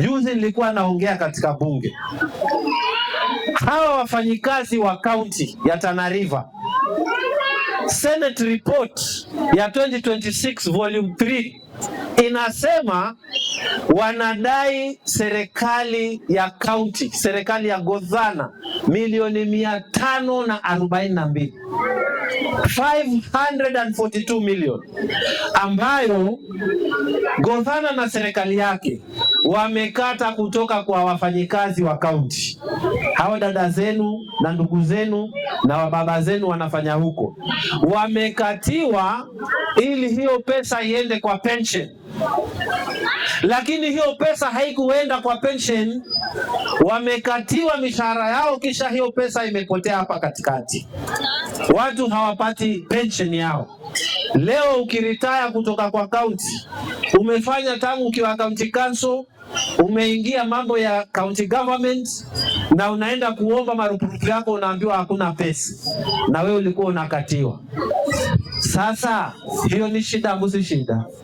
Juzi nilikuwa naongea katika bunge, hawa wafanyikazi wa kaunti ya Tana River, Senate report ya 2026 volume 3 inasema wanadai serikali ya kaunti, serikali ya Godhana milioni 542, 542 million, ambayo Godhana na serikali yake wamekata kutoka kwa wafanyikazi wa kaunti. Hawa dada zenu na ndugu zenu na wababa zenu wanafanya huko, wamekatiwa ili hiyo pesa iende kwa pension. Lakini hiyo pesa haikuenda kwa pension, wamekatiwa mishahara yao, kisha hiyo pesa imepotea hapa katikati. Watu hawapati pension yao. Leo ukiritaya kutoka kwa county, umefanya tangu ukiwa county council, umeingia mambo ya county government, na unaenda kuomba marupurupu yako, unaambiwa hakuna pesa, na wewe ulikuwa unakatiwa. Sasa hiyo ni shida, msi shida?